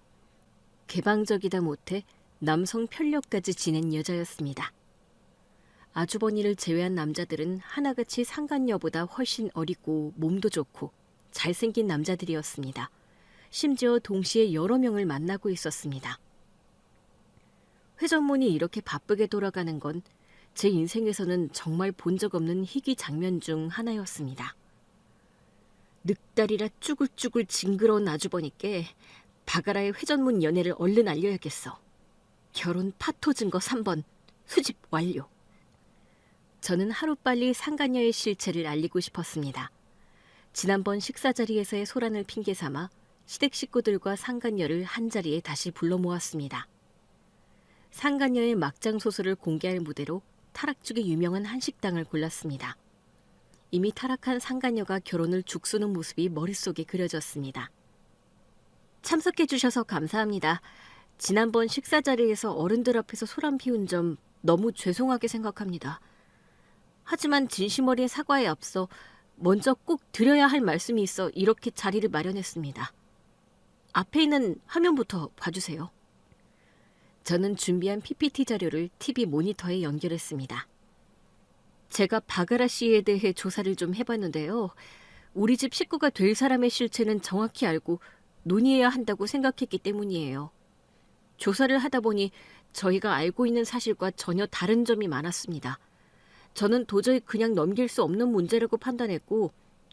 개방적이다 못해 남성 편력까지 지낸 여자였습니다. 아주버니를 제외한 남자들은 하나같이 상간녀보다 훨씬 어리고 몸도 좋고 잘생긴 남자들이었습니다. 심지어 동시에 여러 명을 만나고 있었습니다. 회전문이 이렇게 바쁘게 돌아가는 건 제 인생에서는 정말 본 적 없는 희귀 장면 중 하나였습니다. 늑다리라 쭈글쭈글 징그러운 아주버니께 바가라의 회전문 연애를 얼른 알려야겠어. 결혼 파토 증거 3번 수집 완료. 저는 하루빨리 상간녀의 실체를 알리고 싶었습니다. 지난번 식사 자리에서의 소란을 핑계 삼아 시댁 식구들과 상간녀를 한자리에 다시 불러 모았습니다. 상간녀의 막장 소설을 공개할 무대로 타락죽이 유명한 한식당을 골랐습니다. 이미 타락한 상간녀가 결혼을 죽수는 모습이 머릿속에 그려졌습니다. 참석해 주셔서 감사합니다. 지난번 식사 자리에서 어른들 앞에서 소란 피운 점 너무 죄송하게 생각합니다. 하지만 진심 어린 사과에 앞서 먼저 꼭 드려야 할 말씀이 있어 이렇게 자리를 마련했습니다. 앞에 있는 화면부터 봐주세요. 저는 준비한 PPT 자료를 TV 모니터에 연결했습니다. 제가 바가라 씨에 대해 조사를 좀 해봤는데요. 우리 집 식구가 될 사람의 실체는 정확히 알고 논의해야 한다고 생각했기 때문이에요. 조사를 하다 보니 저희가 알고 있는 사실과 전혀 다른 점이 많았습니다. 저는 도저히 그냥 넘길 수 없는 문제라고 판단했고,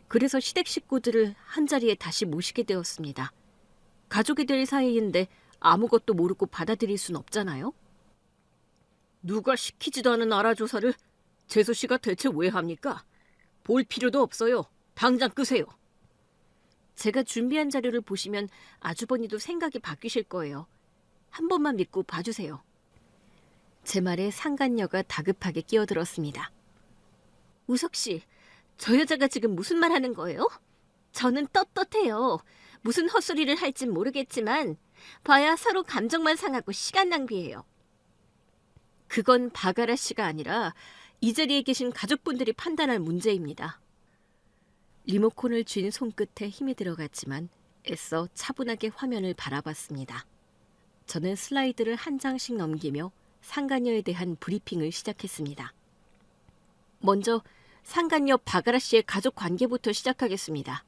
그래서 시댁 식구들을 한자리에 다시 모시게 되었습니다. 가족이 될 사이인데 아무것도 모르고 받아들일 순 없잖아요? 누가 시키지도 않은 알아조사를 재수 씨가 대체 왜 합니까? 볼 필요도 없어요. 당장 끄세요. 제가 준비한 자료를 보시면 아주버니도 생각이 바뀌실 거예요. 한 번만 믿고 봐주세요. 제 말에 상간녀가 다급하게 끼어들었습니다. 우석 씨, 저 여자가 지금 무슨 말 하는 거예요? 저는 떳떳해요. 무슨 헛소리를 할진 모르겠지만 봐야 서로 감정만 상하고 시간 낭비예요. 그건 바가라 씨가 아니라 이 자리에 계신 가족분들이 판단할 문제입니다. 리모컨을 쥔 손끝에 힘이 들어갔지만 애써 차분하게 화면을 바라봤습니다. 저는 슬라이드를 한 장씩 넘기며 상간녀에 대한 브리핑을 시작했습니다. 먼저 상간녀 바가라 씨의 가족 관계부터 시작하겠습니다.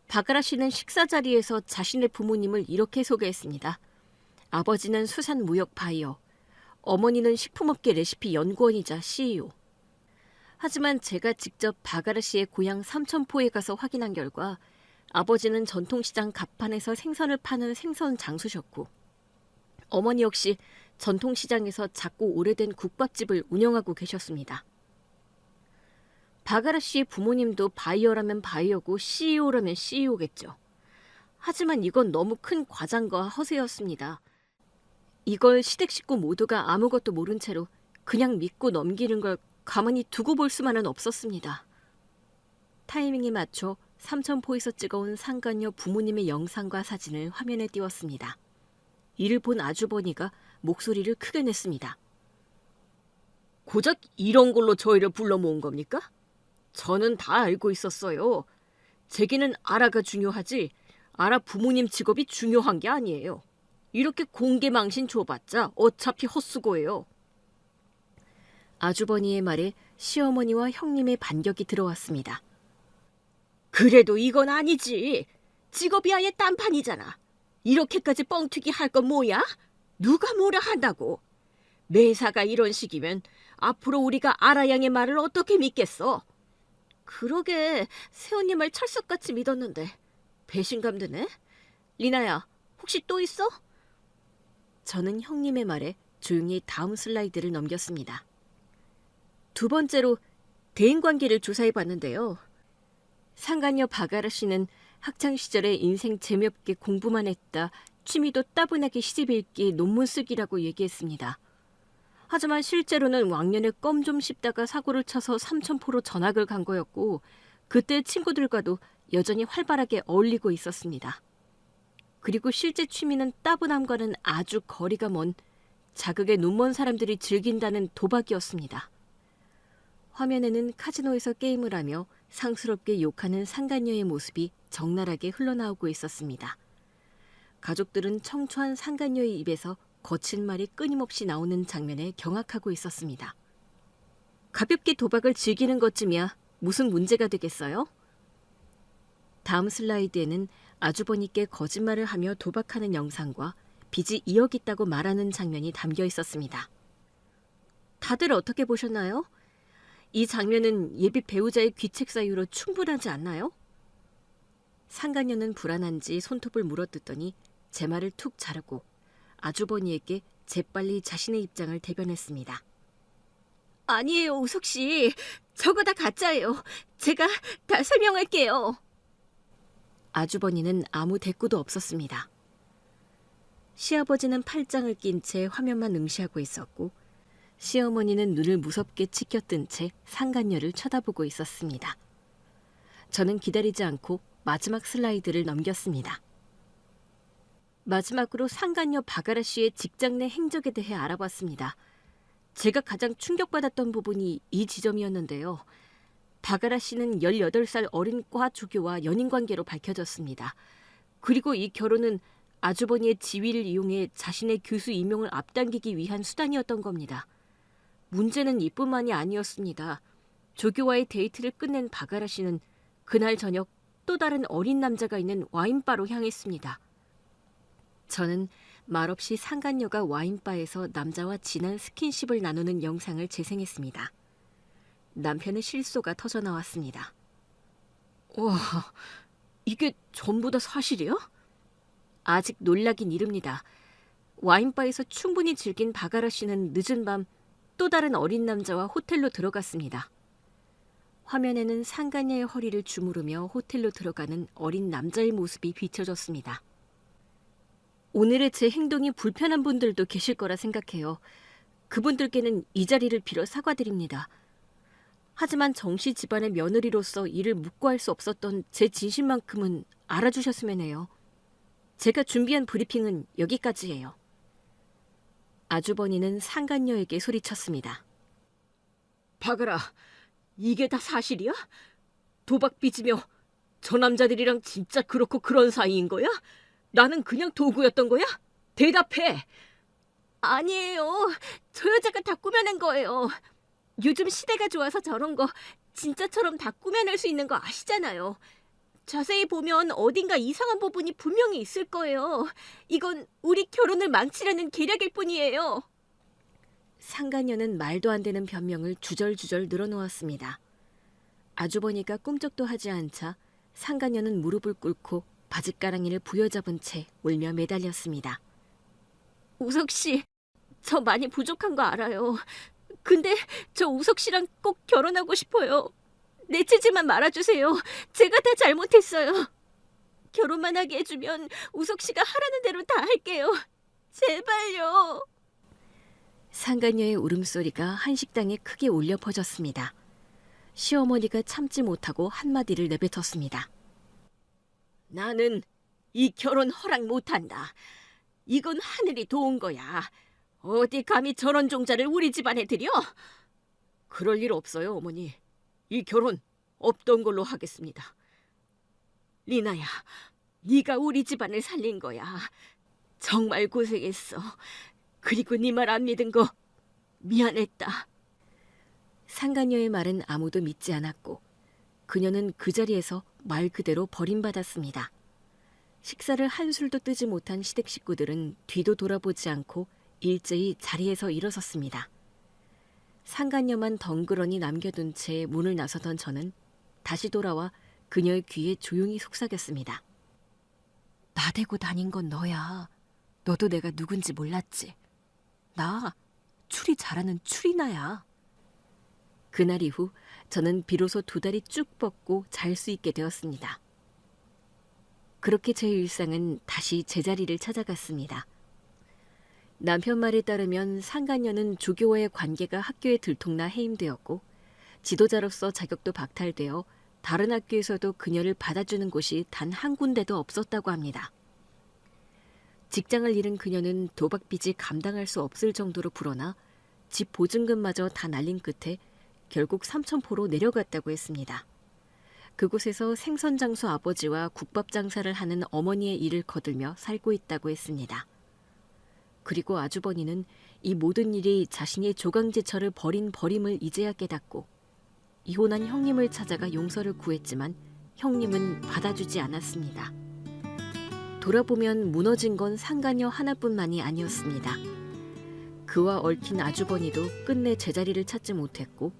바가라 씨는 식사 자리에서 자신의 부모님을 이렇게 소개했습니다. 아버지는 수산무역 바이어, 어머니는 식품업계 레시피 연구원이자 CEO. 하지만 제가 직접 바가라 씨의 고향 삼천포에 가서 확인한 결과 아버지는 전통시장 갑판에서 생선을 파는 생선 장수셨고, 어머니 역시 전통시장에서 작고 오래된 국밥집을 운영하고 계셨습니다. 바가라 씨의 부모님도 바이어라면 바이어고 CEO라면 CEO겠죠. 하지만 이건 너무 큰 과장과 허세였습니다. 이걸 시댁 식구 모두가 아무것도 모른 채로 그냥 믿고 넘기는 걸 가만히 두고 볼 수만은 없었습니다. 타이밍에 맞춰 삼천포에서 찍어온 상간녀 부모님의 영상과 사진을 화면에 띄웠습니다. 이를 본 아주버니가 목소리를 크게 냈습니다. 고작 이런 걸로 저희를 불러 모은 겁니까? 저는 다 알고 있었어요. 제게는 아라가 중요하지 아라 부모님 직업이 중요한 게 아니에요. 이렇게 공개망신 줘봤자 어차피 헛수고예요. 아주버니의 말에 시어머니와 형님의 반격이 들어왔습니다. 그래도 이건 아니지. 직업이 아예 딴판이잖아. 이렇게까지 뻥튀기 할 건 뭐야? 누가 뭐라 한다고. 매사가 이런 식이면 앞으로 우리가 아라 양의 말을 어떻게 믿겠어? 그러게 새언니 말 철석같이 믿었는데 배신감 드네. 리나야, 혹시 또 있어? 저는 형님의 말에 조용히 다음 슬라이드를 넘겼습니다. 두 번째로 대인관계를 조사해봤는데요. 상간녀 바가라 씨는 학창시절에 인생 재미없게 공부만 했다, 취미도 따분하게 시집읽기, 논문 쓰기라고 얘기했습니다. 하지만 실제로는 왕년에 껌 좀 씹다가 사고를 쳐서 삼천포로 전학을 간 거였고, 그때 친구들과도 여전히 활발하게 어울리고 있었습니다. 그리고 실제 취미는 따분함과는 아주 거리가 먼 자극에 눈먼 사람들이 즐긴다는 도박이었습니다. 화면에는 카지노에서 게임을 하며 상스럽게 욕하는 상간녀의 모습이 적나라하게 흘러나오고 있었습니다. 가족들은 청초한 상간녀의 입에서 거친 말이 끊임없이 나오는 장면에 경악하고 있었습니다. 가볍게 도박을 즐기는 것쯤이야 무슨 문제가 되겠어요? 다음 슬라이드에는 아주버니께 거짓말을 하며 도박하는 영상과 빚이 2억 있다고 말하는 장면이 담겨 있었습니다. 다들 어떻게 보셨나요? 이 장면은 예비 배우자의 귀책 사유로 충분하지 않나요? 상간녀는 불안한지 손톱을 물어뜯더니 제 말을 툭 자르고 아주버니에게 재빨리 자신의 입장을 대변했습니다. 아니에요, 우석 씨. 저거 다 가짜예요. 제가 다 설명할게요. 아주버니는 아무 대꾸도 없었습니다. 시아버지는 팔짱을 낀 채 화면만 응시하고 있었고, 시어머니는 눈을 무섭게 치켜뜬 채 상간녀를 쳐다보고 있었습니다. 저는 기다리지 않고 마지막 슬라이드를 넘겼습니다. 마지막으로 상간녀 바가라 씨의 직장 내 행적에 대해 알아봤습니다. 제가 가장 충격받았던 부분이 이 지점이었는데요. 바가라 씨는 18살 어린 과 조교와 연인관계로 밝혀졌습니다. 그리고 이 결혼은 아주버니의 지위를 이용해 자신의 교수 임용을 앞당기기 위한 수단이었던 겁니다. 문제는 이뿐만이 아니었습니다. 조교와의 데이트를 끝낸 바가라 씨는 그날 저녁 또 다른 어린 남자가 있는 와인바로 향했습니다. 저는 말없이 상간녀가 와인바에서 남자와 진한 스킨십을 나누는 영상을 재생했습니다. 남편의 실소가 터져나왔습니다. 와, 이게 전부 다 사실이야? 아직 놀라긴 이릅니다. 와인바에서 충분히 즐긴 바가라 씨는 늦은 밤 또 다른 어린 남자와 호텔로 들어갔습니다. 화면에는 상간녀의 허리를 주무르며 호텔로 들어가는 어린 남자의 모습이 비춰졌습니다. 오늘의 제 행동이 불편한 분들도 계실 거라 생각해요. 그분들께는 이 자리를 빌어 사과드립니다. 하지만 정씨 집안의 며느리로서 이를 묵고할 수 없었던 제 진심만큼은 알아주셨으면 해요. 제가 준비한 브리핑은 여기까지예요. 아주버니는 상간녀에게 소리쳤습니다. 바가라, 이게 다 사실이야? 도박 빚으며 저 남자들이랑 진짜 그렇고 그런 사이인 거야? 나는 그냥 도구였던 거야? 대답해! 아니에요. 저 여자가 다 꾸며낸 거예요. 요즘 시대가 좋아서 저런 거 진짜처럼 다 꾸며낼 수 있는 거 아시잖아요. 자세히 보면 어딘가 이상한 부분이 분명히 있을 거예요. 이건 우리 결혼을 망치려는 계략일 뿐이에요. 상간녀는 말도 안 되는 변명을 주절주절 늘어놓았습니다. 아주버니가 꿈쩍도 하지 않자 상간녀는 무릎을 꿇고 바짓가랑이를 부여잡은 채 울며 매달렸습니다. 우석 씨, 저 많이 부족한 거 알아요. 근데 저 우석 씨랑 꼭 결혼하고 싶어요. 내치지만 말아주세요. 제가 다 잘못했어요. 결혼만 하게 해주면 우석 씨가 하라는 대로 다 할게요. 제발요. 상간녀의 울음소리가 한식당에 크게 울려 퍼졌습니다. 시어머니가 참지 못하고 한마디를 내뱉었습니다. 나는 이 결혼 허락 못한다. 이건 하늘이 도운 거야. 어디 감히 저런 종자를 우리 집안에 들여? 그럴 일 없어요, 어머니. 이 결혼 없던 걸로 하겠습니다. 리나야, 네가 우리 집안을 살린 거야. 정말 고생했어. 그리고 네 말 안 믿은 거 미안했다. 상간녀의 말은 아무도 믿지 않았고 그녀는 그 자리에서 말 그대로 버림받았습니다. 식사를 한술도 뜨지 못한 시댁 식구들은 뒤도 돌아보지 않고 일제히 자리에서 일어섰습니다. 상간녀만 덩그러니 남겨둔 채 문을 나서던 저는 다시 돌아와 그녀의 귀에 조용히 속삭였습니다. 나대고 다닌 건 너야. 너도 내가 누군지 몰랐지. 나 추리 잘하는 추리나야. 그날 이후 저는 비로소 두 다리 쭉 뻗고 잘 수 있게 되었습니다. 그렇게 제 일상은 다시 제자리를 찾아갔습니다. 남편 말에 따르면 상간녀는 조교와의 관계가 학교에 들통나 해임되었고 지도자로서 자격도 박탈되어 다른 학교에서도 그녀를 받아주는 곳이 단 한 군데도 없었다고 합니다. 직장을 잃은 그녀는 도박빚이 감당할 수 없을 정도로 불어나 집 보증금마저 다 날린 끝에 결국 삼천포로 내려갔다고 했습니다. 그곳에서 생선장수 아버지와 국밥 장사를 하는 어머니의 일을 거들며 살고 있다고 했습니다. 그리고 아주버니는 이 모든 일이 자신이 조강지처를 버린 버림을 이제야 깨닫고 이혼한 형님을 찾아가 용서를 구했지만 형님은 받아주지 않았습니다. 돌아보면 무너진 건 상간녀 하나뿐만이 아니었습니다. 그와 얽힌 아주버니도 끝내 제자리를 찾지 못했고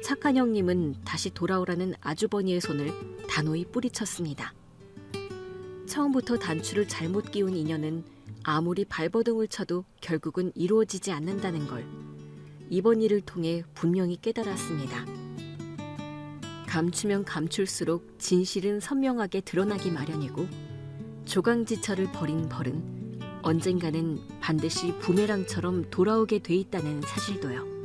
착한 형님은 다시 돌아오라는 아주버니의 손을 단호히 뿌리쳤습니다. 처음부터 단추를 잘못 끼운 인연은 아무리 발버둥을 쳐도 결국은 이루어지지 않는다는 걸 이번 일을 통해 분명히 깨달았습니다. 감추면 감출수록 진실은 선명하게 드러나기 마련이고 조강지처를 벌인 벌은 언젠가는 반드시 부메랑처럼 돌아오게 돼 있다는 사실도요.